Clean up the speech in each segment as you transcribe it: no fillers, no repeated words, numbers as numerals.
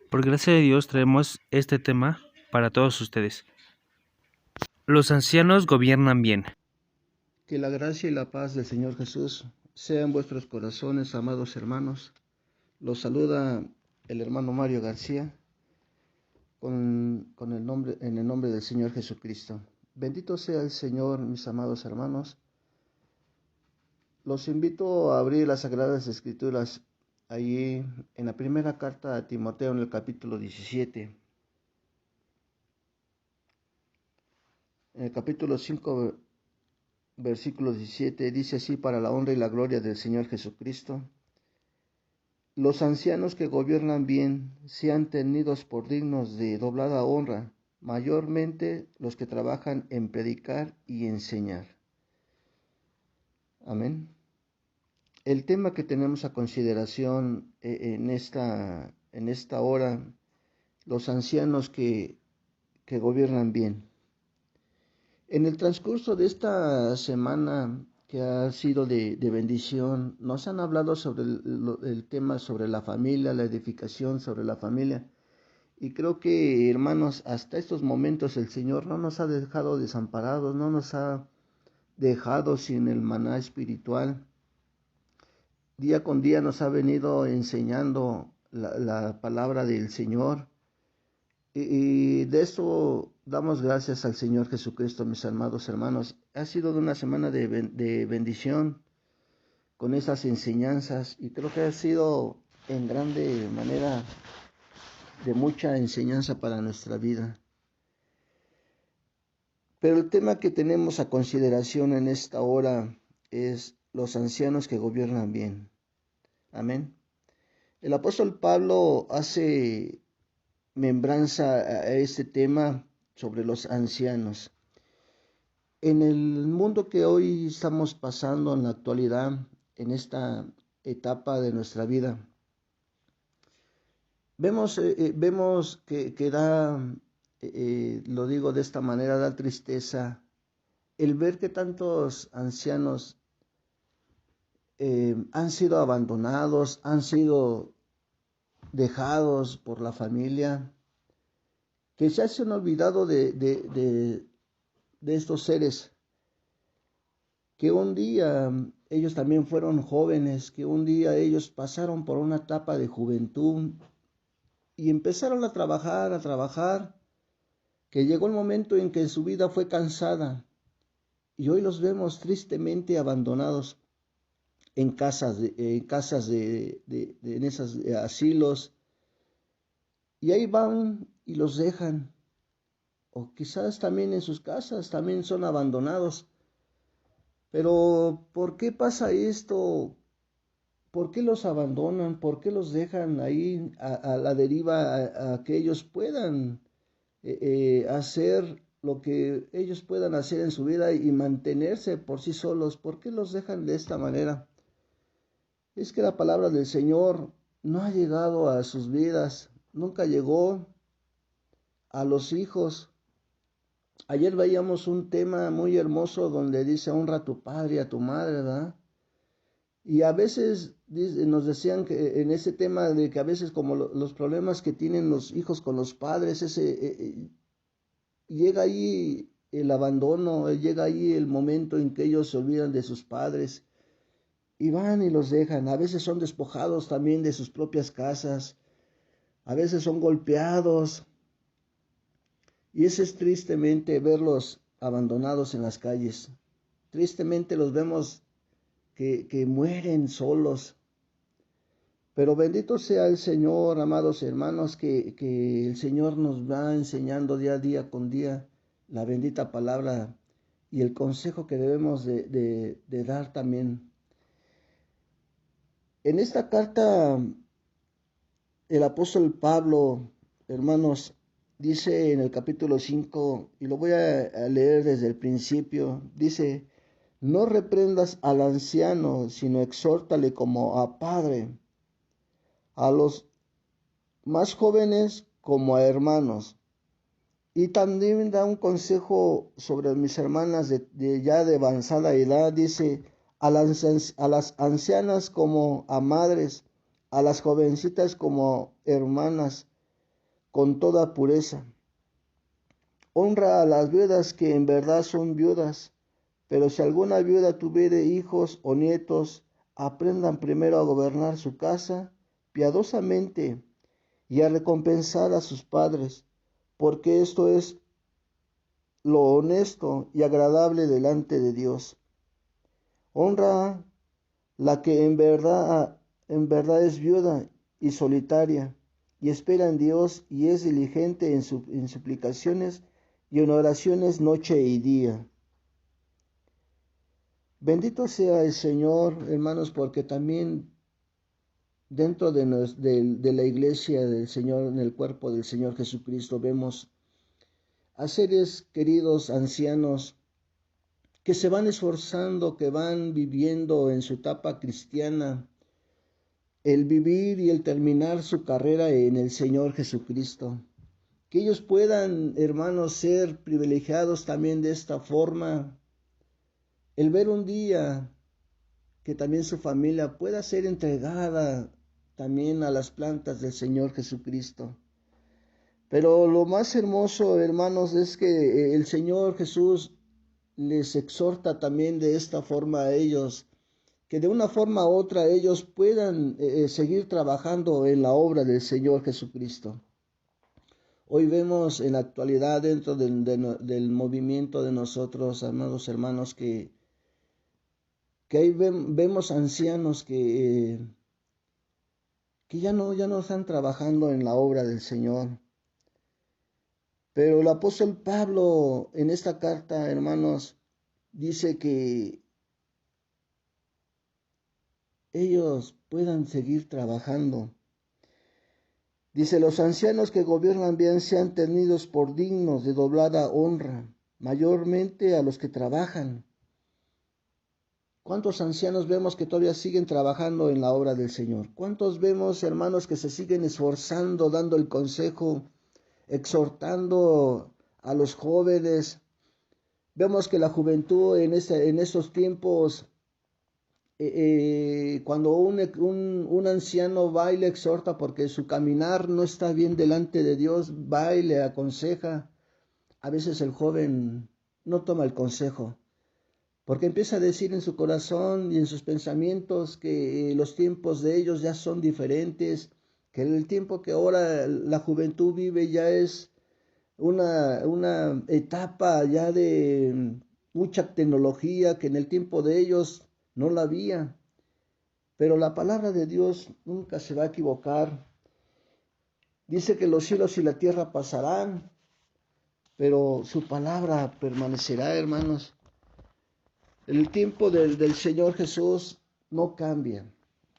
Por gracia de Dios traemos este tema para todos ustedes. Los ancianos gobiernan bien. Que la gracia y la paz del Señor Jesús sean en vuestros corazones, amados hermanos. Los saluda el hermano Mario García en el nombre del Señor Jesucristo. Bendito sea el Señor, mis amados hermanos. Los invito a abrir las Sagradas Escrituras allí en la primera carta a Timoteo en el capítulo 17. En el capítulo 5, versículo 17, dice así: para la honra y la gloria del Señor Jesucristo. Los ancianos que gobiernan bien sean tenidos por dignos de doblada honra, mayormente los que trabajan en predicar y enseñar. Amén. El tema que tenemos a consideración en esta hora, los ancianos que gobiernan bien. En el transcurso de esta semana que ha sido de bendición, nos han hablado sobre el tema sobre la familia, la edificación sobre la familia. Y creo que, hermanos, hasta estos momentos el Señor no nos ha dejado desamparados, no nos ha dejado sin el maná espiritual. Día con día nos ha venido enseñando la palabra del Señor. Y de eso damos gracias al Señor Jesucristo, mis amados hermanos. Ha sido una semana de bendición con esas enseñanzas, y creo que ha sido en grande manera de mucha enseñanza para nuestra vida. Pero el tema que tenemos a consideración en esta hora es los ancianos que gobiernan bien. Amén. El apóstol Pablo hace membranza a este tema sobre los ancianos. En el mundo que hoy estamos pasando en la actualidad, en esta etapa de nuestra vida, vemos que da, lo digo de esta manera, da tristeza el ver que tantos ancianos han sido abandonados, han sido dejados por la familia, que se han olvidado de estos seres, que un día ellos también fueron jóvenes, que un día ellos pasaron por una etapa de juventud y empezaron a trabajar, que llegó el momento en que su vida fue cansada y hoy los vemos tristemente abandonados en en esos asilos, y ahí van y los dejan, o quizás también en sus casas también son abandonados. Pero ¿por qué pasa esto? ¿Por qué los abandonan? ¿Por qué los dejan ahí a la deriva, a que ellos puedan hacer lo que ellos puedan hacer en su vida y mantenerse por sí solos? ¿Por qué los dejan de esta manera? Es que la palabra del Señor no ha llegado a sus vidas, nunca llegó a los hijos. Ayer veíamos un tema muy hermoso donde dice: honra a tu padre y a tu madre, ¿verdad? Y a veces nos decían que en ese tema de que a veces como los problemas que tienen los hijos con los padres, llega ahí el abandono, llega ahí el momento en que ellos se olvidan de sus padres y van y los dejan. A veces son despojados también de sus propias casas, a veces son golpeados, y eso es tristemente verlos abandonados en las calles. Tristemente los vemos que mueren solos. Pero bendito sea el Señor, amados hermanos, que el Señor nos va enseñando día con día la bendita palabra y el consejo que debemos de dar también. En esta carta, el apóstol Pablo, hermanos, dice en el capítulo 5, y lo voy a leer desde el principio, dice: no reprendas al anciano, sino exhórtale como a padre, a los más jóvenes como a hermanos. Y también da un consejo sobre mis hermanas ya de avanzada edad. Dice: a las ancianas como a madres, a las jovencitas como hermanas, con toda pureza. Honra a las viudas que en verdad son viudas, pero si alguna viuda tuviere hijos o nietos, aprendan primero a gobernar su casa piadosamente y a recompensar a sus padres, porque esto es lo honesto y agradable delante de Dios. Honra la que en verdad es viuda y solitaria, y espera en Dios y es diligente en suplicaciones y en oraciones noche y día. Bendito sea el Señor, hermanos, porque también dentro de la iglesia del Señor, en el cuerpo del Señor Jesucristo, vemos a seres queridos ancianos que se van esforzando, que van viviendo en su etapa cristiana, el vivir y el terminar su carrera en el Señor Jesucristo. Que ellos puedan, hermanos, ser privilegiados también de esta forma, el ver un día que también su familia pueda ser entregada también a las plantas del Señor Jesucristo. Pero lo más hermoso, hermanos, es que el Señor Jesús les exhorta también de esta forma a ellos, que de una forma u otra ellos puedan seguir trabajando en la obra del Señor Jesucristo. Hoy vemos en la actualidad dentro del movimiento de nosotros, amados hermanos, que ahí vemos ancianos que ya no están trabajando en la obra del Señor. Pero el apóstol Pablo en esta carta, hermanos, dice que ellos puedan seguir trabajando. Dice, los ancianos que gobiernan bien sean tenidos por dignos de doblada honra, mayormente a los que trabajan. ¿Cuántos ancianos vemos que todavía siguen trabajando en la obra del Señor? ¿Cuántos vemos, hermanos, que se siguen esforzando, dando el consejo, exhortando a los jóvenes? Vemos que la juventud en estos tiempos, cuando un anciano va y le exhorta porque su caminar no está bien delante de Dios, va y le aconseja, a veces el joven no toma el consejo, porque empieza a decir en su corazón y en sus pensamientos que los tiempos de ellos ya son diferentes, que el tiempo que ahora la juventud vive ya es una etapa ya de mucha tecnología que en el tiempo de ellos no la había. Pero la palabra de Dios nunca se va a equivocar. Dice que los cielos y la tierra pasarán, pero su palabra permanecerá, hermanos. El tiempo del Señor Jesús no cambia.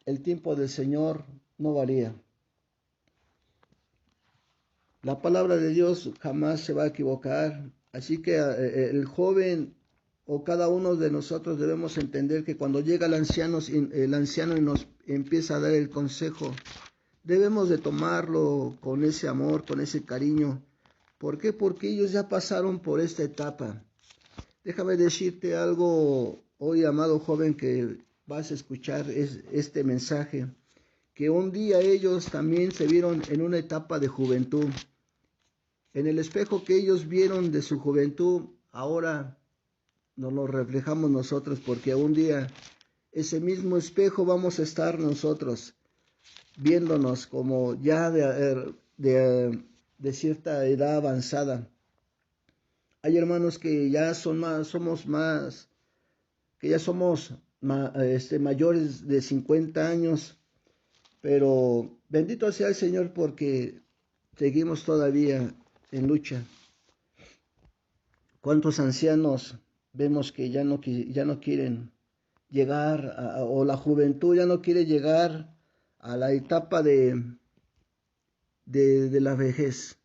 El tiempo del Señor no varía. La palabra de Dios jamás se va a equivocar. Así que el joven o cada uno de nosotros debemos entender que cuando llega el anciano y nos empieza a dar el consejo, debemos de tomarlo con ese amor, con ese cariño. ¿Por qué? Porque ellos ya pasaron por esta etapa. Déjame decirte algo hoy, amado joven, que vas a escuchar este mensaje, que un día ellos también se vieron en una etapa de juventud. En el espejo que ellos vieron de su juventud, ahora nos lo reflejamos nosotros, porque un día ese mismo espejo vamos a estar nosotros viéndonos como ya de cierta edad avanzada. Hay hermanos que ya somos mayores de 50 años, pero bendito sea el Señor porque seguimos todavía en lucha. ¿Cuántos ancianos vemos que ya no quieren llegar, o la juventud ya no quiere llegar a la etapa de la vejez?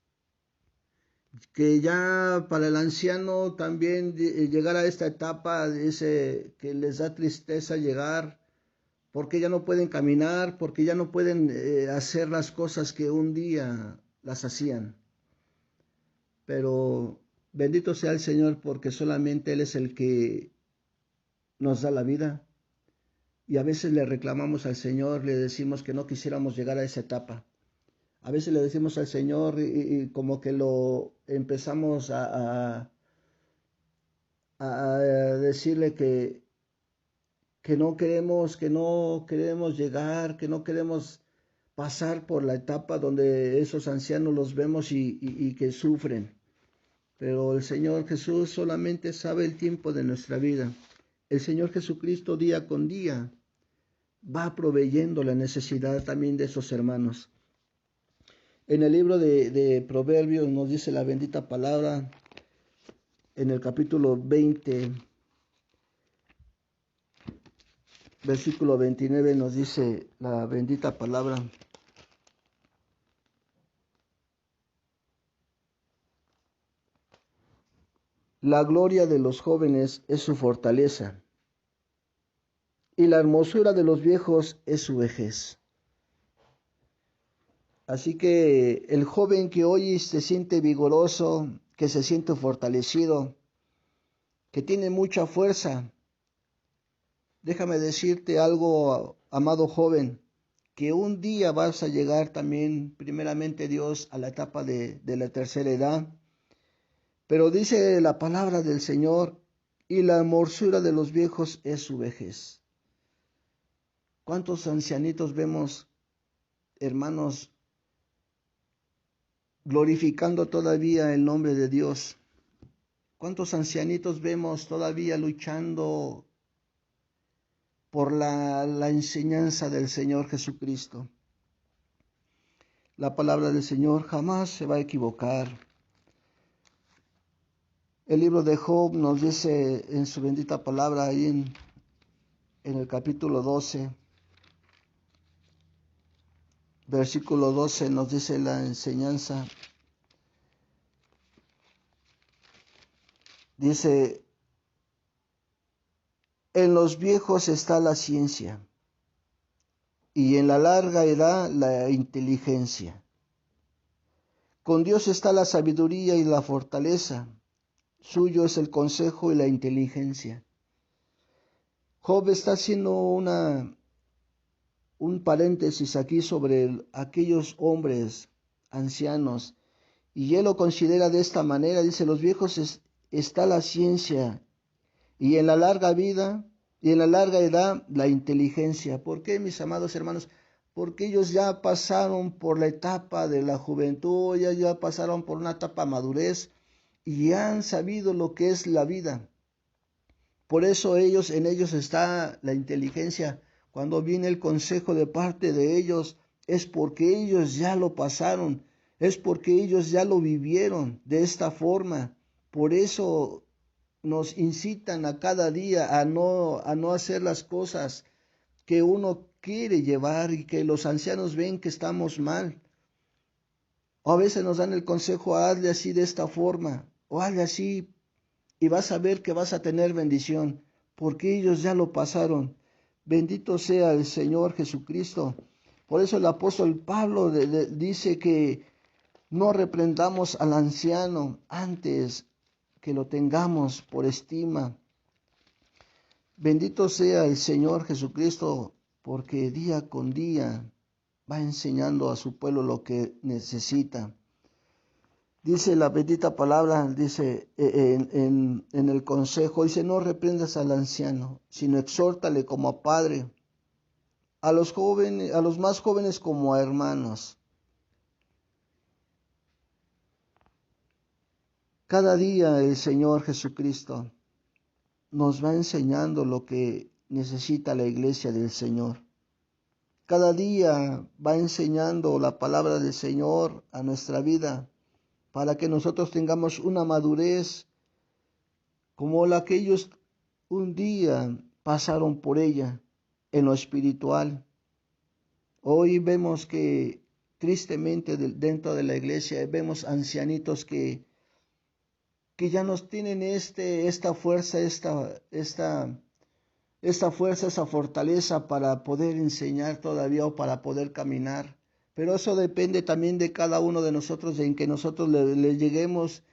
Que ya para el anciano también llegar a esta etapa que les da tristeza llegar, porque ya no pueden caminar, porque ya no pueden hacer las cosas que un día las hacían. Pero bendito sea el Señor porque solamente Él es el que nos da la vida. Y a veces le reclamamos al Señor, le decimos que no quisiéramos llegar a esa etapa. A veces le decimos al Señor y como que lo empezamos a decirle que no queremos llegar, que no queremos pasar por la etapa donde esos ancianos los vemos y que sufren. Pero el Señor Jesús solamente sabe el tiempo de nuestra vida. El Señor Jesucristo día con día va proveyendo la necesidad también de esos hermanos. En el libro de Proverbios nos dice la bendita palabra, en el capítulo 20, versículo 29 nos dice la bendita palabra: la gloria de los jóvenes es su fortaleza, y la hermosura de los viejos es su vejez. Así que el joven que hoy se siente vigoroso, que se siente fortalecido, que tiene mucha fuerza, déjame decirte algo, amado joven, que un día vas a llegar también, primeramente Dios, a la etapa de la tercera edad. Pero dice la palabra del Señor, y la hermosura de los viejos es su vejez. ¿Cuántos ancianitos vemos, hermanos, glorificando todavía el nombre de Dios? ¿Cuántos ancianitos vemos todavía luchando por la enseñanza del Señor Jesucristo? La palabra del Señor jamás se va a equivocar. El libro de Job nos dice en su bendita palabra, ahí en el capítulo 12, versículo 12, nos dice la enseñanza. Dice: en los viejos está la ciencia, y en la larga edad la inteligencia. Con Dios está la sabiduría y la fortaleza, suyo es el consejo y la inteligencia. Job está haciendo un paréntesis aquí sobre aquellos hombres ancianos, y él lo considera de esta manera. Dice: los viejos está la ciencia, y en la larga vida y en la larga edad la inteligencia. ¿Por qué, mis amados hermanos? Porque ellos ya pasaron por la etapa de la juventud, ya pasaron por una etapa de madurez y han sabido lo que es la vida. Por eso en ellos está la inteligencia. Cuando viene el consejo de parte de ellos, es porque ellos ya lo pasaron, es porque ellos ya lo vivieron de esta forma. Por eso nos incitan a cada día a no hacer las cosas que uno quiere llevar y que los ancianos ven que estamos mal. O a veces nos dan el consejo: hazle así de esta forma, o hazle así, y vas a ver que vas a tener bendición, porque ellos ya lo pasaron. Bendito sea el Señor Jesucristo. Por eso el apóstol Pablo dice que no reprendamos al anciano, antes que lo tengamos por estima. Bendito sea el Señor Jesucristo, porque día con día va enseñando a su pueblo lo que necesita. Dice la bendita palabra, dice en el consejo, dice: no reprendas al anciano, sino exhórtale como a padre, a los jóvenes, a los más jóvenes como a hermanos. Cada día el Señor Jesucristo nos va enseñando lo que necesita la iglesia del Señor. Cada día va enseñando la palabra del Señor a nuestra vida, para que nosotros tengamos una madurez como la que ellos un día pasaron por ella en lo espiritual. Hoy vemos que tristemente dentro de la iglesia vemos ancianitos que ya nos tienen esta fuerza, esa fortaleza para poder enseñar todavía o para poder caminar. Pero eso depende también de cada uno de nosotros, en que nosotros le lleguemos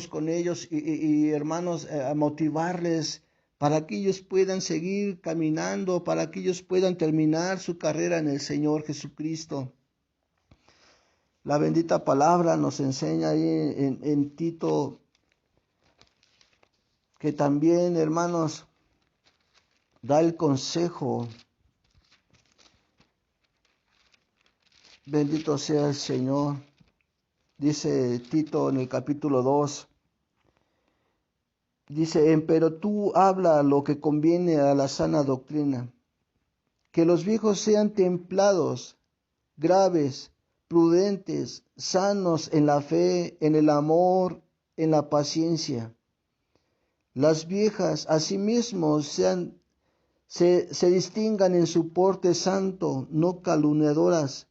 con ellos y hermanos, a motivarles para que ellos puedan seguir caminando, para que ellos puedan terminar su carrera en el Señor Jesucristo. La bendita palabra nos enseña ahí en Tito que también, hermanos, da el consejo. Bendito sea el Señor. Dice Tito en el capítulo 2. Dice, pero tú habla lo que conviene a la sana doctrina. Que los viejos sean templados, graves, prudentes, sanos en la fe, en el amor, en la paciencia. Las viejas asimismo se distingan en su porte santo, no calumniadoras,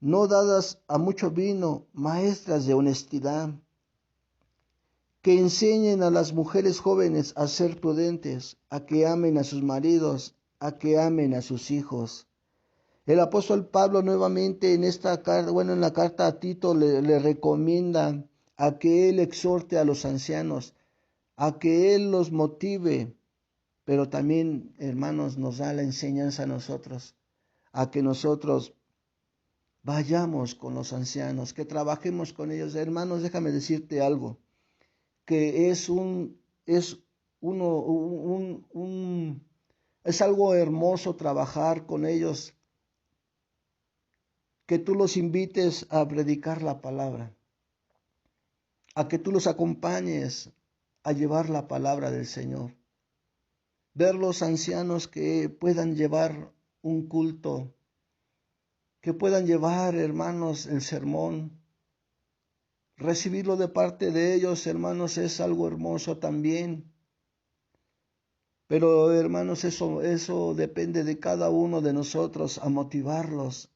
no dadas a mucho vino, maestras de honestidad, que enseñen a las mujeres jóvenes a ser prudentes, a que amen a sus maridos, a que amen a sus hijos. El apóstol Pablo nuevamente en la carta a Tito le recomienda a que él exhorte a los ancianos, a que él los motive, pero también, hermanos, nos da la enseñanza a nosotros, a que nosotros vayamos con los ancianos, que trabajemos con ellos. Hermanos, déjame decirte algo, que es algo hermoso trabajar con ellos, que tú los invites a predicar la palabra, a que tú los acompañes a llevar la palabra del Señor. Ver los ancianos que puedan llevar un culto, que puedan llevar, hermanos, el sermón. Recibirlo de parte de ellos, hermanos, es algo hermoso también. Pero, hermanos, eso depende de cada uno de nosotros, a motivarlos,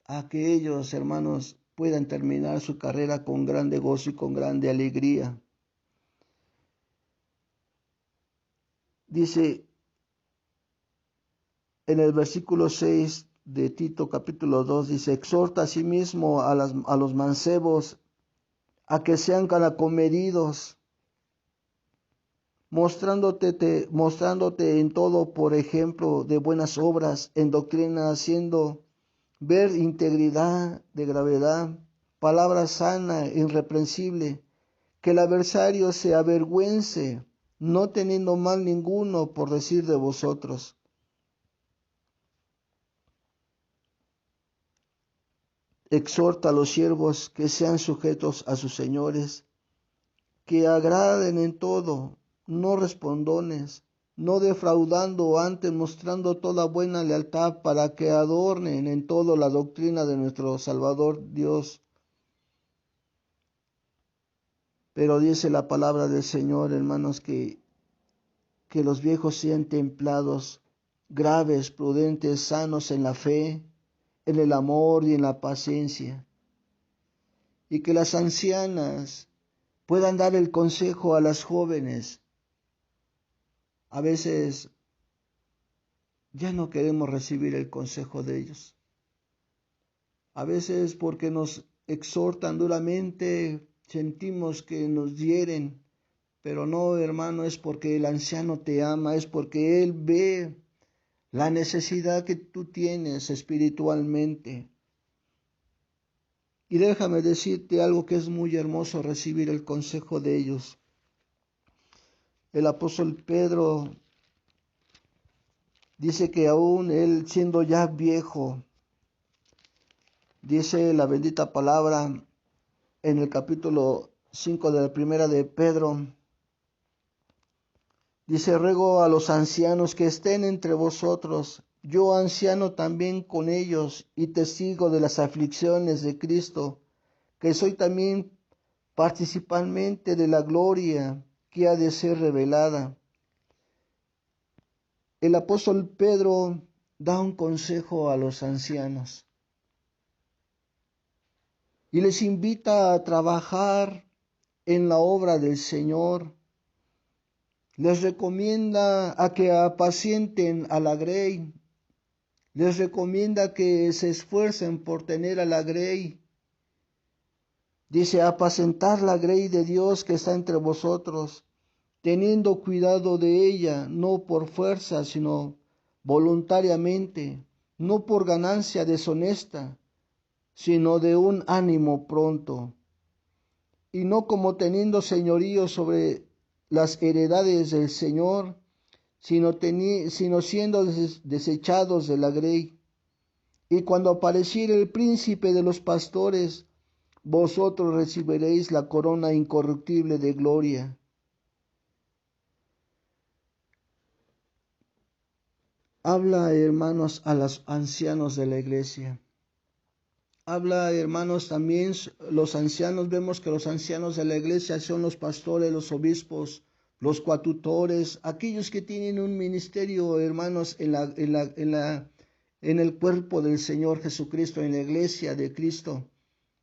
a que ellos, hermanos, puedan terminar su carrera con grande gozo y con grande alegría. Dice en el versículo 6 de Tito capítulo 2, dice, exhorta asimismo a los mancebos a que sean comedidos, mostrándote en todo por ejemplo de buenas obras, en doctrina, haciendo ver integridad de gravedad, palabra sana, irreprensible, que el adversario se avergüence, no teniendo mal ninguno por decir de vosotros. Exhorta a los siervos que sean sujetos a sus señores, que agraden en todo, no respondones, no defraudando, antes mostrando toda buena lealtad, para que adornen en todo la doctrina de nuestro Salvador Dios. Pero dice la palabra del Señor, hermanos, que los viejos sean templados, graves, prudentes, sanos en la fe, en el amor y en la paciencia. Y que las ancianas puedan dar el consejo a las jóvenes. A veces ya no queremos recibir el consejo de ellos. A veces porque nos exhortan duramente, sentimos que nos hieren, pero no, hermano, es porque el anciano te ama, es porque él ve la necesidad que tú tienes espiritualmente. Y déjame decirte algo que es muy hermoso, recibir el consejo de ellos. El apóstol Pedro dice que aún él siendo ya viejo, dice la bendita palabra en el capítulo 5 de la primera de Pedro, dice, ruego a los ancianos que estén entre vosotros, yo anciano también con ellos y testigo de las aflicciones de Cristo, que soy también participalmente de la gloria que ha de ser revelada. El apóstol Pedro da un consejo a los ancianos y les invita a trabajar en la obra del Señor. Les recomienda a que apacienten a la grey. Les recomienda que se esfuercen por tener a la grey. Dice, apacentar la grey de Dios que está entre vosotros, teniendo cuidado de ella, no por fuerza, sino voluntariamente, no por ganancia deshonesta, sino de un ánimo pronto, y no como teniendo señorío sobre las heredades del Señor, sino siendo desechados de la grey. Y cuando apareciere el príncipe de los pastores, vosotros recibiréis la corona incorruptible de gloria. Habla, hermanos, a los ancianos de la iglesia. Habla, hermanos, también los ancianos. Vemos que los ancianos de la iglesia son los pastores, los obispos, los coadjutores, aquellos que tienen un ministerio, hermanos, en el cuerpo del Señor Jesucristo, en la iglesia de Cristo.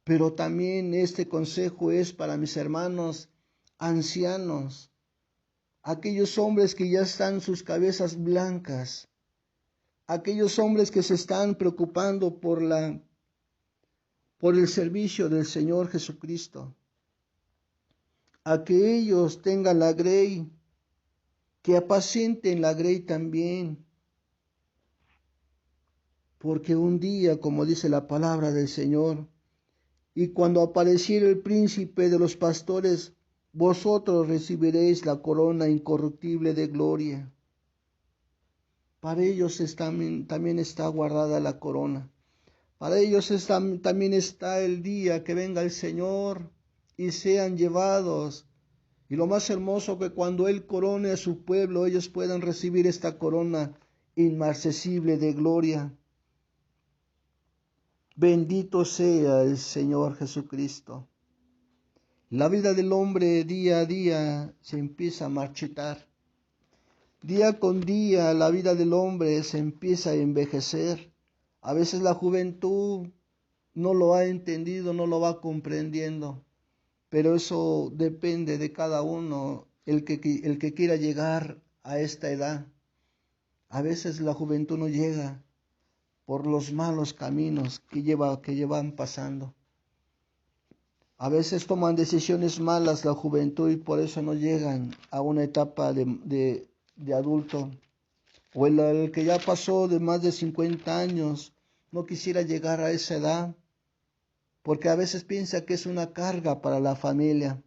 Pero también este consejo es para mis hermanos ancianos, aquellos hombres que ya están sus cabezas blancas, aquellos hombres que se están preocupando por el servicio del Señor Jesucristo, a que ellos tengan la grey, que apacienten la grey también, porque un día, como dice la palabra del Señor, y cuando apareciere el príncipe de los pastores, vosotros recibiréis la corona incorruptible de gloria. Para ellos también está guardada la corona. Para ellos también está el día que venga el Señor y sean llevados. Y lo más hermoso, que cuando Él corone a su pueblo, ellos puedan recibir esta corona inmarcesible de gloria. Bendito sea el Señor Jesucristo. La vida del hombre día a día se empieza a marchitar. Día con día la vida del hombre se empieza a envejecer. A veces la juventud no lo ha entendido, no lo va comprendiendo, pero eso depende de cada uno, el que quiera llegar a esta edad. A veces la juventud no llega por los malos caminos que llevan pasando. A veces toman decisiones malas la juventud y por eso no llegan a una etapa de adulto. O el que ya pasó de más de 50 años no quisiera llegar a esa edad, porque a veces piensa que es una carga para la familia.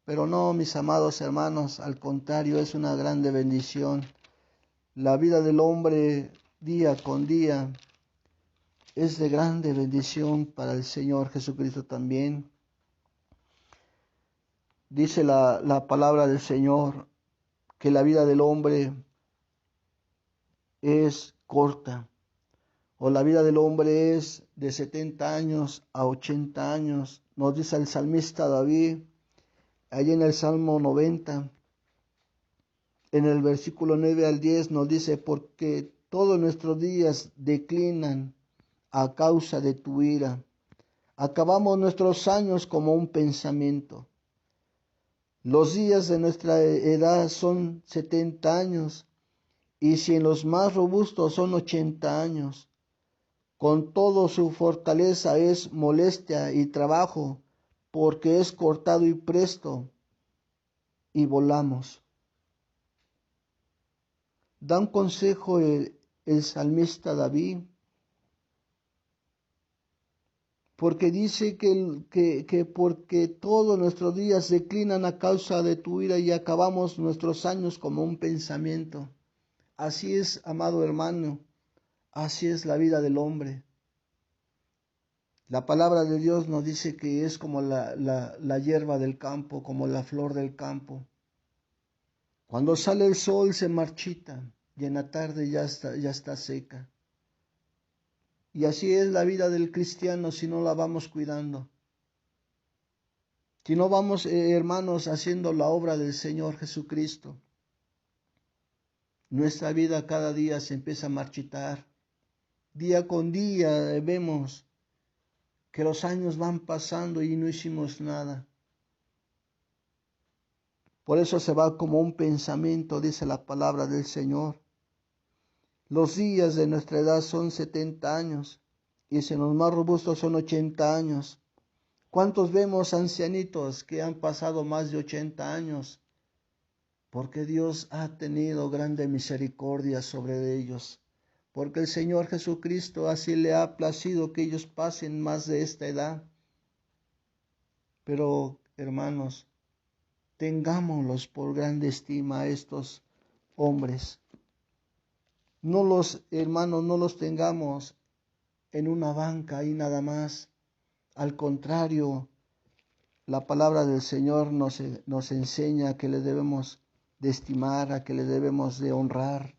Pero no, mis amados hermanos, al contrario, es una grande bendición. La vida del hombre día con día es de grande bendición para el Señor Jesucristo también. Dice la palabra del Señor que la vida del hombre es corta, o la vida del hombre es de 70 años a 80 años. Nos dice el salmista David, allí en el Salmo 90, en el versículo 9 al 10, nos dice: porque todos nuestros días declinan a causa de tu ira. Acabamos nuestros años como un pensamiento. Los días de nuestra edad son 70 años, y si en los más robustos son 80 años. Con todo su fortaleza es molestia y trabajo, porque es cortado y presto, y volamos. Da un consejo el salmista David, porque dice que porque todos nuestros días declinan a causa de tu ira y acabamos nuestros años como un pensamiento. Así es, amado hermano, así es la vida del hombre. La palabra de Dios nos dice que es como la hierba del campo, como la flor del campo. Cuando sale el sol se marchita y en la tarde ya está seca. Y así es la vida del cristiano si no la vamos cuidando. Si no vamos, hermanos, haciendo la obra del Señor Jesucristo. Nuestra vida cada día se empieza a marchitar. Día con día vemos que los años van pasando y no hicimos nada. Por eso se va como un pensamiento, dice la palabra del Señor. Los días de nuestra edad son 70 años y si en los más robustos son 80 años. ¿Cuántos vemos ancianitos que han pasado más de 80 años? Porque Dios ha tenido grande misericordia sobre ellos. porque el Señor Jesucristo así le ha placido que ellos pasen más de esta edad. Pero, hermanos, tengámoslos por grande estima a estos hombres. No los, hermanos, no los tengamos en una banca y nada más. Al contrario, la palabra del Señor nos enseña que le debemos de estimar, a que le debemos de honrar,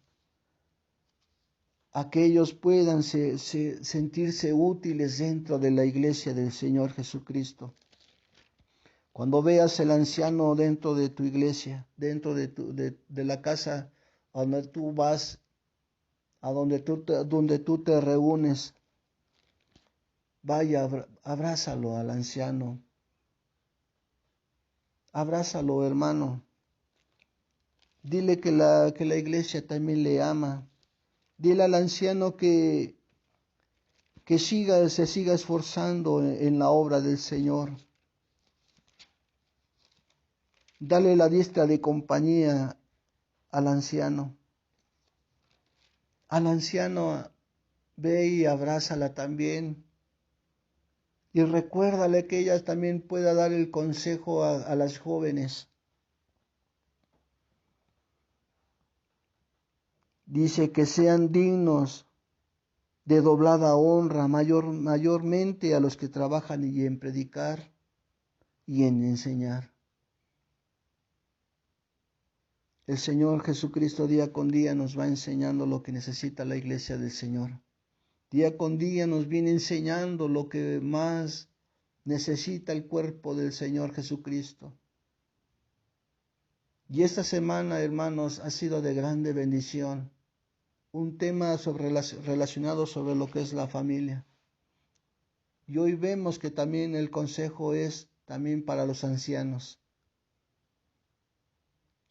a que ellos puedan sentirse útiles dentro de la iglesia del Señor Jesucristo. Cuando veas el anciano dentro de tu iglesia, dentro de la casa a donde tú vas, a donde tú te reúnes, vaya, abrázalo al anciano. Abrázalo, hermano. Dile que la iglesia también le ama. Dile al anciano que se siga esforzando en la obra del Señor. Dale la diestra de compañía al anciano. Al anciano, ve y abrázala también. Y recuérdale que ella también pueda dar el consejo a las jóvenes. Dice que sean dignos de doblada honra, mayormente a los que trabajan y en predicar y en enseñar. El Señor Jesucristo día con día nos va enseñando lo que necesita la iglesia del Señor. Día con día nos viene enseñando lo que más necesita el cuerpo del Señor Jesucristo. Y esta semana, hermanos, ha sido de grande bendición. Un tema relacionado sobre lo que es la familia. Y hoy vemos que también el consejo es también para los ancianos.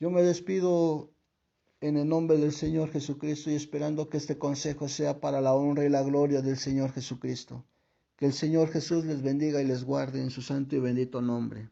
Yo me despido en el nombre del Señor Jesucristo y esperando que este consejo sea para la honra y la gloria del Señor Jesucristo. Que el Señor Jesús les bendiga y les guarde en su santo y bendito nombre.